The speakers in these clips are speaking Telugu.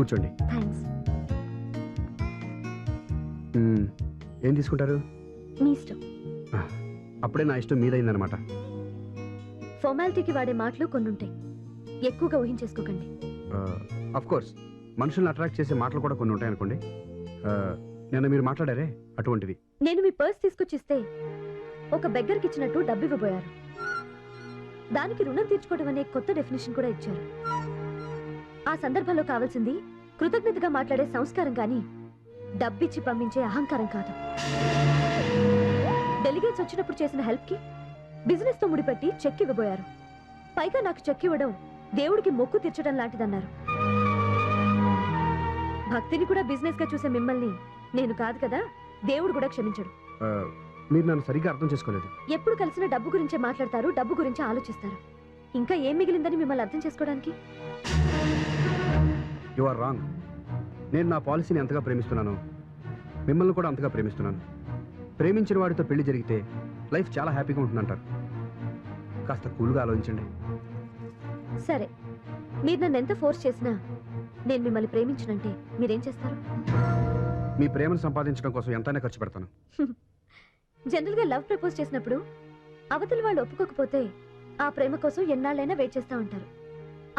కూర్చోండి. థ్యాంక్స్. ఏం తీసుకుంటారు? మీ ఇష్టం. అప్పుడే నా ఇష్టం మీదైందనమాట. ఫార్మాలిటీకి వాడే మాటలు కొన్ని ఉంటాయి, ఎక్కువగా ఊహించేసుకోకండి. అఫ్ కోర్స్ మనుషుల్ని అట్రాక్ట్ చేసే మాటలు కూడా కొన్ని ఉంటాయి అనుకోండి. నిన్న మీరు మాట్లాడారే అటువంటివి. నేను మీ పర్స్ తీసుకొచ్చిస్తే ఒక బెగ్గర్కి ఇచ్చినట్టు డబ్బు ఇవ్వబోయారు. దానికి రుణం తీర్చుకోవడం అనే కొత్త డెఫినేషన్ కూడా ఇచ్చారు. ఆ సందర్భంలో కావాల్సింది కృతజ్ఞతగా మాట్లాడే సంస్కారం కానీ డబ్బిచ్చి పంపించే అహంకారం కాదు. డెలిగేట్స్ వచ్చినప్పుడు చేసిన హెల్ప్ కి బిజినెస్ తో ముడిపెట్టి చెక్ ఇవ్వబోయారు. పైగా నాకు చెక్ ఇవ్వడం దేవుడికి మొక్కు తీర్చడం లాంటిదన్నారు. భక్తిని కూడా బిజినెస్ గా చూసే మిమ్మల్ని నేను కాదు కదా, దేవుడు కూడా క్షమించడు. మీరు నన్ను సరిగ్గా అర్థం చేసుకోలేదు. ఎప్పుడు కలిసిన డబ్బు గురించే మాట్లాడతారు, డబ్బు గురించి ఆలోచిస్తారు. ఇంకా ఏం మిగిలిందని మిమ్మల్ని అర్థం చేసుకోవడానికి? You are wrong. నేను నా పాలసీని ఎంతగా ప్రేమిస్తున్నాను, మిమ్మల్ని కూడా అంతగా ప్రేమిస్తున్నాను. ప్రేమించిన వాడితో పెళ్లి జరిగితే లైఫ్ చాలా హ్యాపీగా ఉంటుందంటారు. కాస్త కూల్గా ఆలోచించండి. సరే, మీరు నన్ను ఎంత ఫోర్స్ చేసినా నేను మిమ్మల్ని ప్రేమించనంటే మీరేం చేస్తారు? మీ ప్రేమను సంపాదించడం కోసం ఎంతైనా ఖర్చు పెడతాను. జనరల్ గా లవ్ ప్రపోజ్ చేసినప్పుడు అవతలి వాళ్ళు ఒప్పుకోకపోతే ఆ ప్రేమ కోసం ఎన్నాళ్ళైనా వెయిట్ చేస్తా ఉంటారు.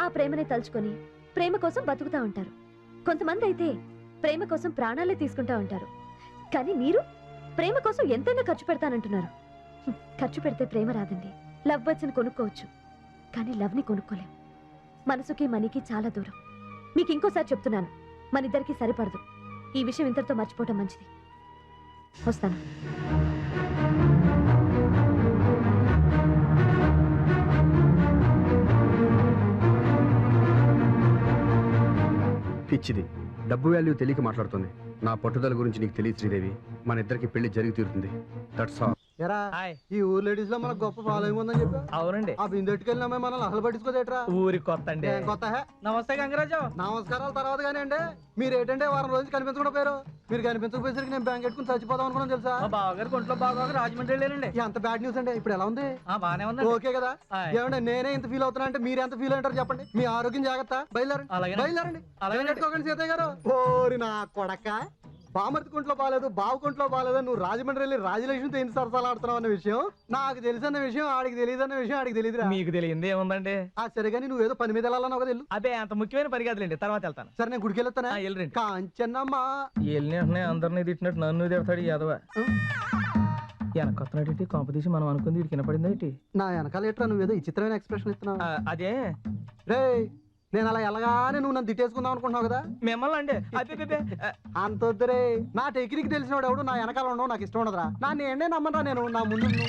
ఆ ప్రేమనే తలుచుకొని ప్రేమ కోసం బతుకుతా ఉంటారు. కొంతమంది అయితే ప్రేమ కోసం ప్రాణాలే తీసుకుంటా ఉంటారు. కానీ మీరు ప్రేమ కోసం ఎంతైనా ఖర్చు పెడతానంటున్నారు. ఖర్చు పెడితే ప్రేమ రాదండి. లవ్ బర్డ్స్ ని కొనుక్కోవచ్చు, కానీ లవ్ ని కొనుక్కోలేం. మనసుకి మనీకి చాలా దూరం. మీకు ఇంకోసారి చెప్తున్నాను, మన ఇద్దరికి సరిపడదు. ఈ విషయం ఇంతటితో మర్చిపోవటం మంచిది. వస్తాను. పిచ్చిది, డబ్బు వాల్యూ తెలియక మాట్లాడుతుంది. నా పట్టుదల గురించి నీకు తెలియదు శ్రీదేవి. మన ఇద్దరికి పెళ్లి జరిగి తీరుతుంది. That's all. ఈ ఊరు లేడీస్ లో మనకు గొప్ప ఫాలోయింగ్ ఉందని చెప్పి. అవునండి. ఆ బిందెట్టుకెళ్ళిన అమ్మాయి మనల్ని అసలు పట్టించుకోదేట్రా. ఊరి కొత్త అండి. కొత్త. నమస్తే గంగరాజు. నమస్కారాల తర్వాత కానీ అండి, మీరు ఏంటంటే వారం రోజులు కనిపించకుండా పోయారు. మీరు కనిపించకపోయేసరికి నేను బ్యాంక్ పెట్టుకుని చచ్చిపోదాం అనుకున్నాను తెలుసా. మా బావగారు ఒంట్లో బాగా రాజమండ్రి వెళ్ళారండి. ఎంత బ్యాడ్ న్యూస్ అండి. ఇప్పుడు ఎలా ఉంది? బానే ఉంది. ఓకే కదా. ఏమంటే నేనే ఇంత ఫీల్ అవుతున్నా అంటే మీరు ఎంత ఫీల్ అంటారు చెప్పండి. మీ ఆరోగ్యం జాగ్రత్త. బయలుదేరండి, బయలుదేరండి. పెట్టుకోకండి సీతయ్య గారు. ఓరి నా కొడక, బామర్తి కుంట్లో బాగాలేదు, బావు కుంట్లో బాగాలేదు, నువ్వు రాజమండ్రి వెళ్ళి రాజలక్ష్మితో ఎన్ని సరసాలు ఆడుతున్నావు అన్న విషయం నాకు తెలుసన్న విషయం ఆడికి తెలియదు అన్న విషయం ఆడికి తెలియదురా. మీకు తెలియంది ఏముందండి. సరే కానీ నువ్వు ఏదో పని మీద వెళ్ళాలని ఒక తెలుసు. అదే అంత ముఖ్యమైన పని కాదులేండి, తర్వాత వెళ్తాను. సరే నేను గుడికి వెళ్తానా. వెళ్ళండి. కాంచన్నమ్మా వెళ్ళిన అందరినీ తిట్టినట్టు నన్ను తిడతాడు యాదవ. వెనకొత్తనటి కాంపిటీషన్ మనం అనుకుంది వీడికి వినపడింది ఏంటి? నా వెనకాల ఎట్లా నువ్వేదో ఈ చిత్రమైన ఎక్స్ప్రెషన్ ఇస్తున్నావు. అదే రే, నేను అలా ఎలాగానే నువ్వు నన్ను తిట్టేసుకుందాం అనుకుంటున్నావు కదా. మిమ్మల్ని అండి అంత వద్దురే. నా టెక్నిక్ తెలిసినవాడు ఎవడు నా వెనకాల ఉండవు నాకు ఇష్టం ఉండదురా. నా నేనే నమ్మరా, నేను నా ముందు.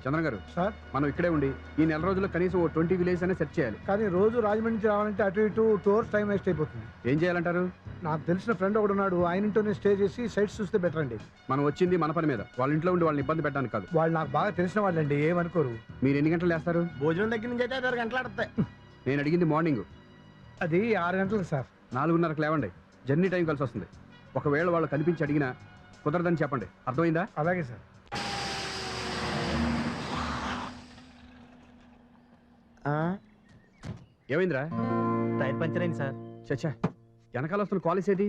చంద్ర గారు సార్, మనం ఇక్కడే ఉండి ఈ నెల రోజుల్లో కనీసం 20 విలేజ్ అనే సెర్చ్ చేయాలి. కానీ రోజు రాజమండ్రి నుంచి రావాలంటే అటు ఇటు 2 hours టైం వేస్ట్ అయిపోతుంది. ఏం చేయాలంటారు? నాకు తెలిసిన ఫ్రెండ్ ఒకడు ఉన్నాడు, ఆయన ఇంట్లోనే స్టే చేసి సైట్స్ చూస్తే బెటర్ అండి. మనం వచ్చింది మన పని మీద, వాళ్ళ ఇంట్లో ఉండి వాళ్ళని ఇబ్బంది పెట్టడానికి కాదు. వాళ్ళు నాకు బాగా తెలిసిన వాళ్ళండి, ఏమనుకోరు. మీరు ఎన్ని గంటలు లేస్తారు? భోజనం దగ్గర నుంచి అయితే 6 గంటలు ఆడతాయి. నేను అడిగింది మార్నింగ్. అది 6 గంటలకు సార్. 4:30కు లేవండి, జర్నీ టైం కలిసి వస్తుంది. ఒకవేళ వాళ్ళు కనిపించి అడిగినా కుదరదని చెప్పండి, అర్థమైందా? అలాగే సార్. ఏమైందిరా? టైర్ పంచర్ అయింది సార్. చచ్చా, వెనకాల వస్తున్న కాలేజ్ ఏది?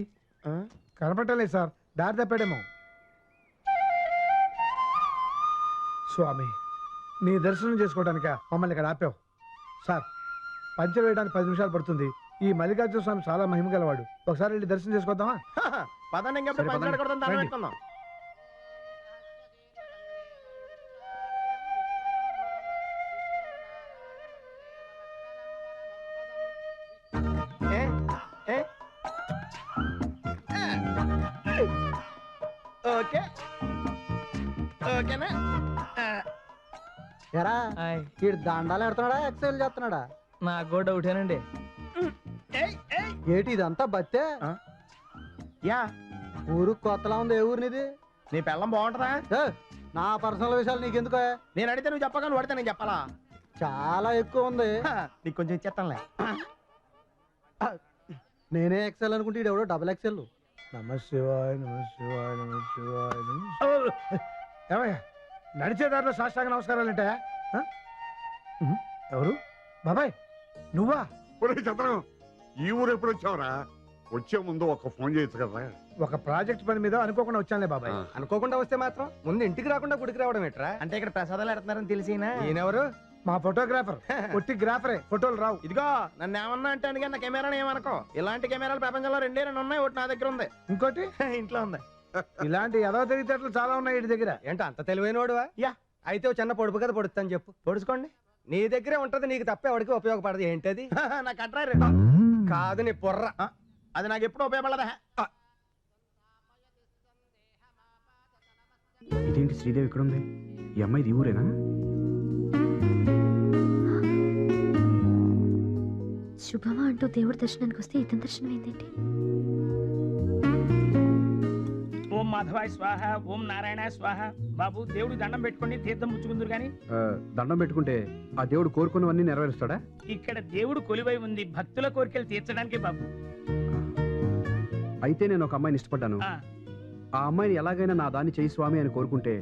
కనపట్టలేదు సార్, దారి తప్పాడేమో. స్వామి, నీ దర్శనం చేసుకోవడానిక మమ్మల్ని ఇక్కడ ఆపావు. సార్, పంచర్ వేయడానికి 10 నిమిషాలు పడుతుంది. ఈ మల్లికార్జున స్వామి చాలా మహిమ గలవాడు. ఒకసారి వెళ్ళి దర్శనం చేసుకొద్దామా? ఓకే ఓకేనా? ఎరా వీడు దండాలు ఎడుతున్నాడా, ఎక్సైల్ చేస్తున్నాడా? నాకు కూడా డౌటేనండి. ఏటి ఇదంతా బత్తే? యా, ఊరు కొత్తలా ఉంది. ఏ ఊరినిది? నీ పిల్లం బాగుంటుందా? నా పర్సనల్ విషయాలు నీకెందుకు? నేను అడిగితే నువ్వు చెప్పగా నువ్వు అడితే నేను చెప్పాలా? చాలా ఎక్కువ ఉంది. నీకు కొంచెం ఇచ్చేస్తానులే. నేనే ఎక్సెల్ అనుకుంటే ఎవడో డబుల్ ఎక్సెల్. నమ శివాయ, నమ శివాయ, నమ శివాయ. ఏమయ్యా, నడిచేదారిలో సాష్టాంగ నమస్కారాలు అంటే ఎవరు? బాబాయ్ నువ్వా? ఒరే చంద్రం, ఈ ఊరు ఎప్పుడు వచ్చావురా? వచ్చే ముందు ఒక ఫోన్ చేయొచ్చు కదా. ఒక ప్రాజెక్ట్ పని మీద అనుకోకుండా వచ్చానులే బాబాయ్. అనుకోకుండా వస్తే మాత్రం ముందు ఇంటికి రాకుండా గుడికి రావడం ఎట్రా? అంటే ఇక్కడ ప్రసాదాలు పెడుతున్నారని తెలిసినా ఈయనెవరు? మా ఫోటోగ్రాఫర్ పొట్టి గ్రాఫరే, ఫోటోలు రావు. ఇదిగో నన్ను ఏమన్నా అంటే అందుకని నా కెమెరాని ఏమనుకో. ఇలాంటి కెమెరాలు ప్రపంచంలో 2 ఉన్నాయి, ఒకటి నా దగ్గర ఉంది. ఇంకోటి ఇంట్లో ఉంది. ఇలాంటి ఎదవ తెలివితేటలు చాలా ఉన్నాయి వీటి దగ్గర. ఏంటో అంత తెలివైనవాడువా? యా. అయితే ఓ చిన్న పొడుపు కదా పొడుస్తాను చెప్పు. పొడుచుకోండి. నీ దగ్గరే ఉంటది, నీకు తప్ప ఎవరికి ఉపయోగపడదు. ఏంటది? నా కట్రారు కాదు నీ పొర్ర. అది నాకు ఎప్పుడు ఉపయోగపడదా. ఇదేంటి శ్రీదేవి ఇక్కడ ఉంది? ఈ అమ్మాయిది ఈ ఊరేనా? శుభమా అంటూ దేవుడి దర్శనానికి వస్తే ఇతని దర్శనం ఏంటండి? ఓం మాధవాయ స్వాహ, ఓం నారాయణ స్వాహ. బాబు దేవుడు దండం పెట్టుకోండి, తీర్థం పుచ్చుకుందరు గాని. దండం పెట్టుకుంటే ఆ దేవుడు కోరుకున్నవన్నీ నెరవేరుస్తాడా? ఇక్కడ దేవుడు కొలువై ఉంది భక్తుల కోరికలు తీర్చడానికి బాబు. అయితే నేను ఒక అమ్మాయిని ఇష్టపడ్డాను. ఆ, ఆ అమ్మాయిని ఎలాగైనా నా దాన్ని చేయి స్వామి అని కోరుకుంటే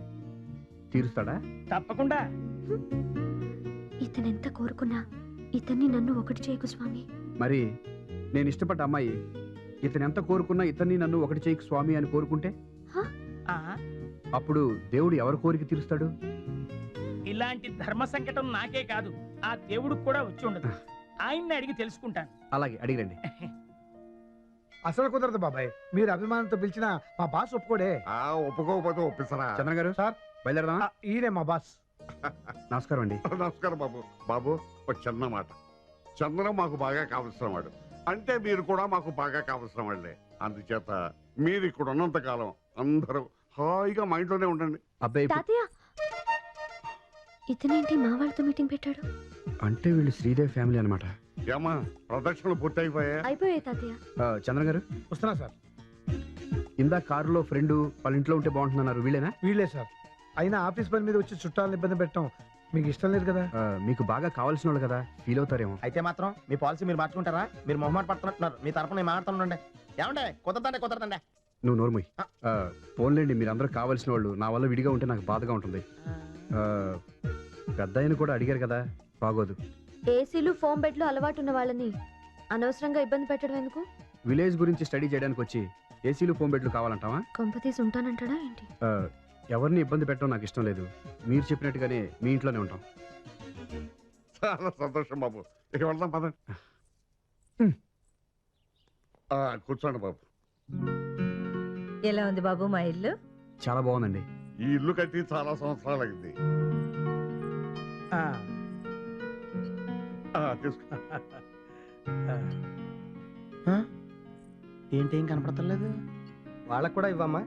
తీరుస్తాడా? తప్పకుండా. ఇతను ఎంత కోరుకున్నా ఇతన్ని నన్ను ఒకటి చేయకు స్వామి. మరి నేను ఇష్టపడ్డ అమ్మాయి ఇతను ఎంత కోరుకున్నా ఇతన్ని నన్ను ఒకటి చేయకు స్వామి అని కోరుకుంటే ఆ, అప్పుడు దేవుడు ఎవరి కోరిక తీరుస్తాడు? ఇలాంటి ధర్మ సంకటం నాకే కాదు, ఆ దేవుడికి కూడా వచ్చి ఉండదు. ఆయన్ని అడిగి తెలుసుకుంటాను. అలాగే అడిగిరండి. అసలు కుదరదు బాబాయ్. మీరు అభిమానంతో పిలిచినా మా బాస్ ఒప్పుకోడే. ఒప్పుకోకపోతే ఒప్పిస్తారా? చంద్ర గారు సార్. బయలుదేరదామా? ఈయనే మా బాస్. నమస్కారం అండి. నమస్కారం బాబు. బాబు ఒక చిన్న మాట. చంద్రం మాకు బాగా కావలసిన వాడు, అంటే మీరు కూడా మాకు బాగా కావలసిన వాళ్ళే. అందుచేత మీరు ఇక్కడ ఉన్నంత కాలం అందరూ హాయిగా మా ఇంట్లోనే ఉండండి. అబ్బాయి తాతయ్య, ఇతనేంటి మా వాళ్ళతో మీటింగ్ పెట్టాడు? అంటే వీళ్ళు శ్రీదేవి ఫ్యామిలీ అనమాట. ఏమా ప్రదక్షిణలు పూర్తయిపోయా? అయిపోయాయి తాతయ్య. చంద్ర గారు వస్తున్నా సార్. ఇందా కారులో ఫ్రెండ్ వాళ్ళ ఇంట్లో ఉంటే బాగుంటున్నారు, వీళ్ళేనా? వీళ్ళే సార్. అయినా ఆఫీస్ పని మీద వచ్చి చుట్టాలను ఇబ్బంది పెట్టడం మీకు ఇష్టం లేదు కదా. మీకు బాగా కావాల్సిన వాళ్ళు కదా, ఫీల్ అవుతారేమో. అయితే మాత్రం మీ పాలసీ మీరు మార్చుకుంటారా? మీరు మొహమాట పడుతున్నట్టున్నారు. మీ తరపున నేను మాట్లాడుతుండే. ఏమంటే కుదరదండి. నువ్వు నోర్మోయ్. ఫోన్లేండి, మీరందరూ కావాల్సిన వాళ్ళు. నా వల్ల విడిగా ఉంటే నాకు బాధగా ఉంటుంది. పెద్ద ఆయన కూడా అడిగారు కదా, బాగోదు. ఏసీలు ఫోమ్ బెడ్లు అలవాటు ఉన్న వాళ్ళని అనవసరంగా ఇబ్బంది పెట్టడం ఎందుకు? విలేజ్ గురించి స్టడీ చేయడానికి వచ్చి ఏసీలు ఫోన్ బెడ్లు కావాలంటావా? కొంపతీసి ఉంటానంటాడా ఏంటి? ఎవరిని ఇబ్బంది పెట్టడం నాకు ఇష్టం లేదు. మీరు చెప్పినట్టుగానే మీ ఇంట్లోనే ఉంటాం. చాలా సంతోషం బాబు. ఇక వెళ్దాం పదండి. కూర్చోండి బాబు. ఎలా ఉంది బాబు మా ఇల్లు? చాలా బాగుందండి. ఈ ఇల్లు కట్టి చాలా సంవత్సరాలు అయింది. తీసుకో. ఏంటి ఏం కనపడతలేదు? వాళ్ళకు కూడా ఇవ్వమ్మా.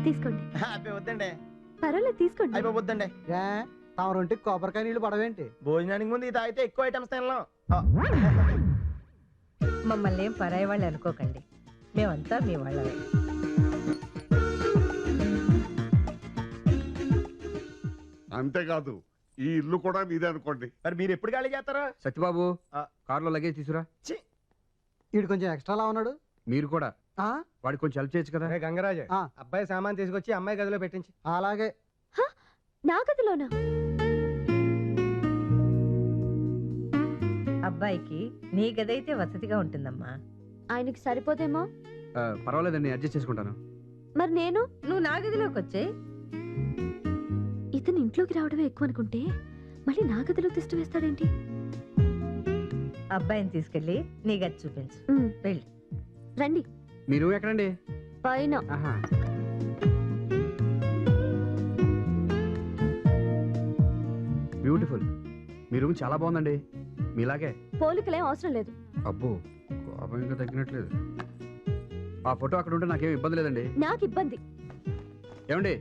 తీసుకోండి. అబ్బే వద్దండి. పర్వాలేదు తీసుకోండి. అయిపోద్దండి. తమరుంటికి కొబ్బరికాయ నీళ్ళు పడవేంటి? భోజనానికి ముందు ఇది అయితే ఎక్కువ ఐటమ్స్ తినలేం. మమ్మల్ని ఏం పరాయి వాళ్ళు అనుకోకండి, మేమంతా మీ వాళ్ళమే. అంతేకాదు ఈ ఇల్లు కూడా మీదే అనుకోండి. మరి మీరు ఎప్పుడు ఖాళీ చేస్తారా? సత్యబాబు, కారులో లగేజ్ తీసురా. వీడు కొంచెం ఎక్స్ట్రాలా ఉన్నాడు. మీరు కూడా వాడికి కొంచెం హెల్ప్ చేయొచ్చు కదా. గంగరాజు, అబ్బాయి సామాన్ తీసుకొచ్చి అమ్మాయి గదిలో పెట్టించి. అలాగే. నా గదిలోనా? అబ్బాయికి నీ గదైతే వసతిగా ఉంటుందమ్మా. ఆయనకి సరిపోదేమో. పర్వాలేదండి, అడ్జస్ట్ చేసుకుంటాను. మరి నేను? నువ్వు నా గదిలోకి వచ్చాయి. ఇతను ఇంట్లోకి రావడమే ఎక్కువ అనుకుంటే మళ్ళీ నా గదిలో తిష్ట వేస్తాడేంటి? అబ్బాయిని తీసుకెళ్ళి నీ గది చూపించు. వెళ్ళి రండి. మీరు ఎక్కడండి? పైన. బ్యూటిఫుల్. మీ రూమ్ చాలా బాగుందండి. మీలాగే. పోలికలేం అవసరం లేదు. అబ్బో, కోపం ఇంకా తగ్గినట్లేదు. ఆ ఫోటో అక్కడ ఉంటే నాకేం ఇబ్బంది లేదండి. నాకు ఇబ్బంది. ఏమండి,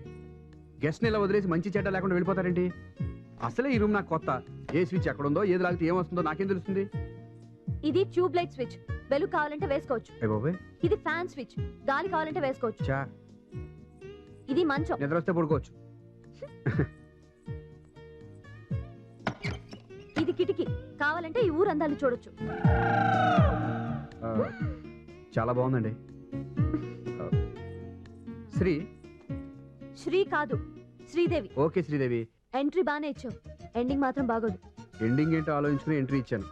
గెస్ట్ని ఇలా వదిలేసి మంచి చెడ్డ లేకుండా వెళ్ళిపోతారేంటి? అసలే ఈ రూమ్ నాకు కొత్త. ఏ స్విచ్ ఎక్కడ ఉందో, ఏది లాగితే ఏమొస్తుందో నాకేం తెలుస్తుంది? ఇది ట్యూబ్ లైట్ స్విచ్. వెలుగు కావాలంటే వేసుకోవచ్చు. ఇది ఫ్యాన్ స్విచ్. గాలి కావాలంటే వేసుకోవచ్చు. ఇది మంచం. నిద్ర వస్తే పడుకోవచ్చు. ఇది కిటికీ. కావాలంటే ఈ ఊరు అందాలు చూడొచ్చు. చాలా బాగుందండి. శ్రీ శ్రీ కాదు, శ్రీదేవి. ఓకే శ్రీదేవి. ఎంట్రీ బానే ఇచ్చావు, ఎండింగ్ మాత్రం బాగోదు. ఎండింగ్ ఏంటో ఆలోచించుకుని ఎంట్రీ ఇచ్చాను.